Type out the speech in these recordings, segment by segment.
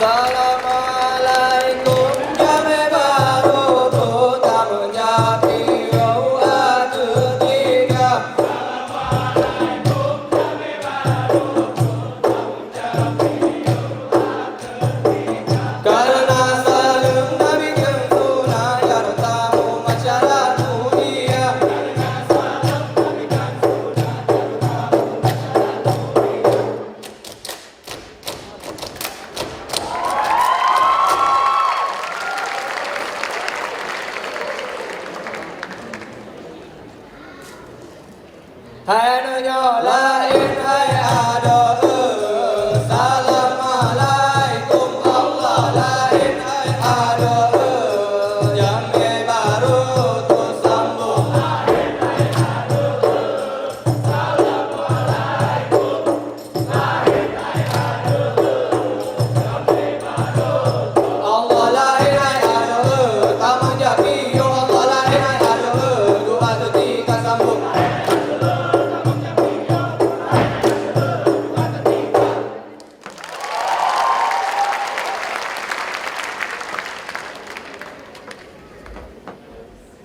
Assalamualaikum jame baru kota menjadi doa ketiga. Assalamualaikum jame baru kota menjadi doa ketiga. Karena salam Nabi kentunah yang tamu masyarakat dunia. Karena salam Nabi kentunah yang tamu masyarakat dunia. Hai nyo lain hai ada Assalamualaikum Allah lain hai ada jame baru tu sambung lain hai ada Assalamualaikum lain hai ada jame baru Allah lain hai ada taman jabi Allah lain hai ada dua tiga sambung.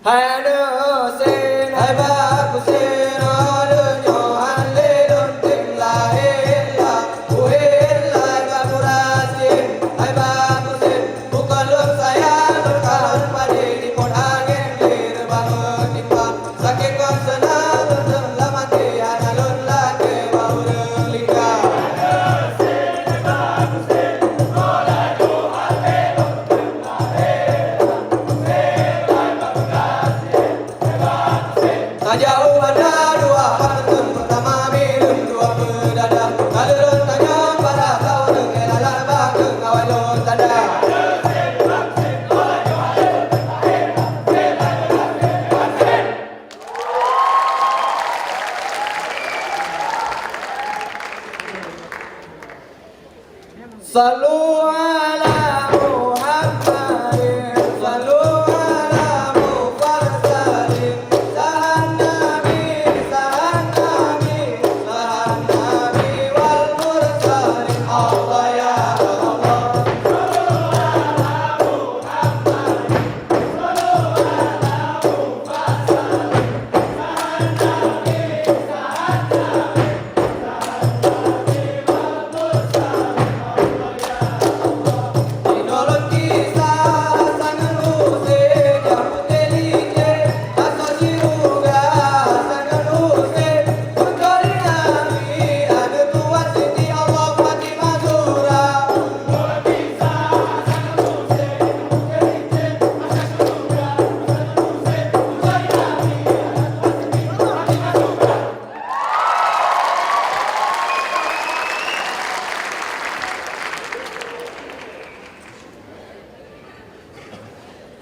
Hai Hussein, hai Bab Hussein, adanya halilun tim lahirla, uhirla Bab Rasim, hai Bab Hussein, bukan lum saya lurkan pada di pon angin lir bangun timbang, sakit kau senang lum lamati analun lagi bau relingga. Tak jauh ada dua patung pertama minum dua berdada. Kalau tanya pada kau dengan alat bageng awal lon tanda. Salu ala Muhammadin, salu ala Mufarsalin. Sahan Nabi wal mursalin. Allah ya Allah. Dinolong kisah sangat Hussein yang intelige, asal siruga sangat Hussein. Mencari Nabi ada tua Siti Allah Fatimah Zura.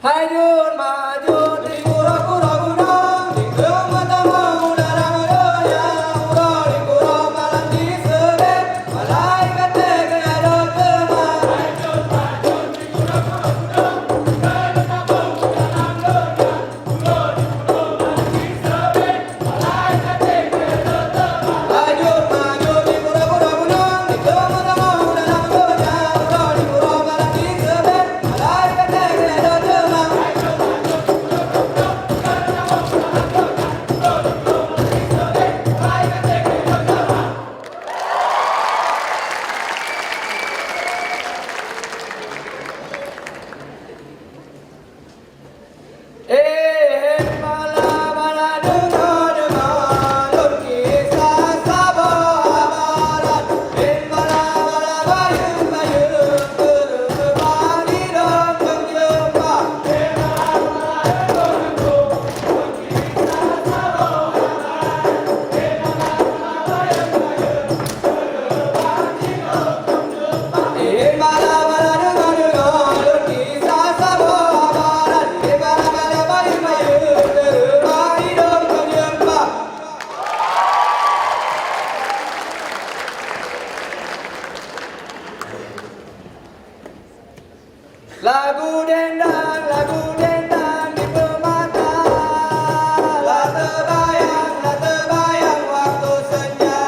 Hajur majur di kura-kura gunung, di kematamu dalam donya, ura di kura malam di sebet, malaikat tega ada teman. Hajur majur di kura-kura gunung, di kematamu dalam donya, ura di kura malam di sebet, malaikat tega ada teman. Hajur majur di kura-kura gunung, di kematamu dalam donya, ura di kura malam di sebet, malaikat tega ada teman. Bala dengar malur kisah sahabat. Bala bayun berbagi dan menjumpa. Bala dengar malur kisah sahabat. Bala bayun berbagi dan menjumpa. Lagu dendang di permata. La terbayang waktu senja.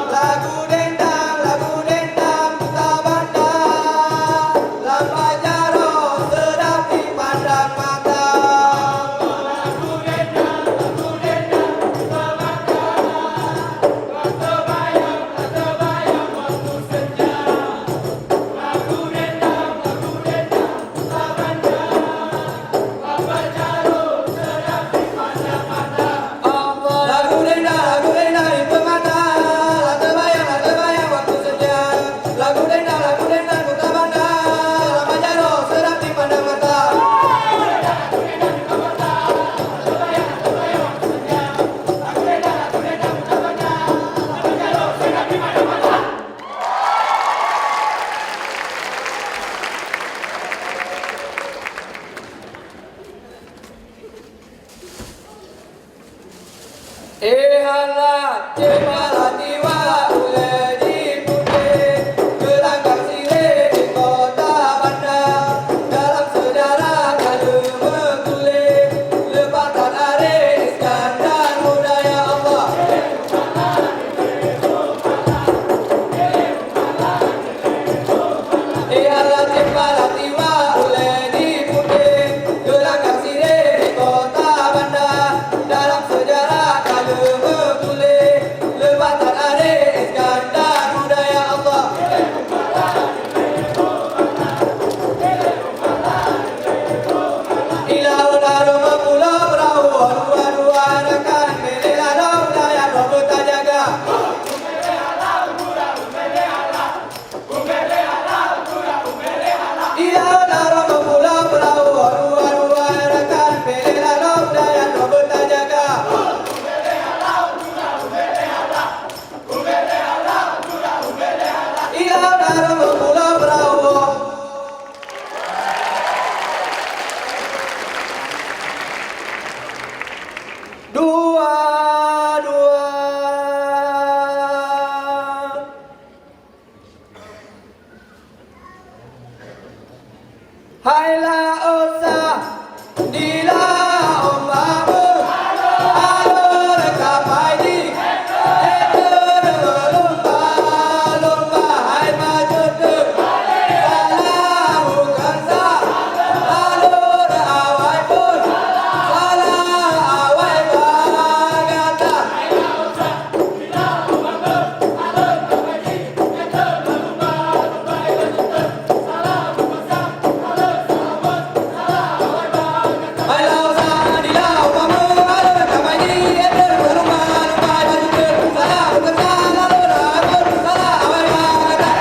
Lagu dendang buta bandar. Hai la osa di la ombamu alur kapai di lomba lomba hai maju tu salah bukan sah alur awai pun salah awai bagata hai la osa di la ombamu alur kapai di lomba lomba hai maju tu salah bukan sah alur awai pun salah awai bagata.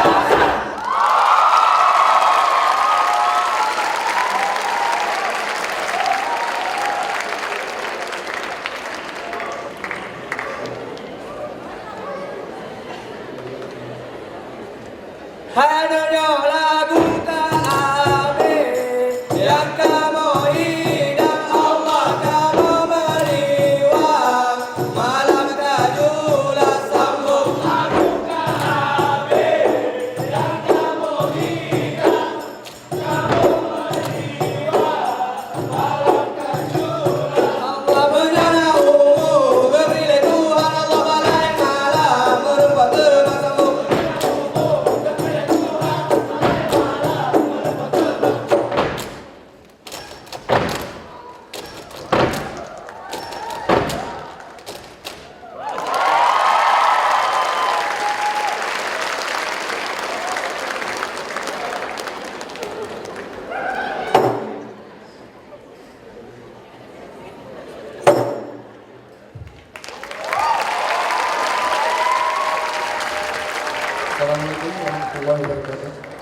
Hadirnya lagu Ka'abe yang kamu hidang Allah kamu meliwang malam tajulah sambung lagu Ka'abe yang kamu hidang kamu meliwang malam tajulah Allah bencana umum bernilai Tuhan Allah balai malam merupakan teman sambung. Assalamualaikum warahmatullahi wabarakatuh.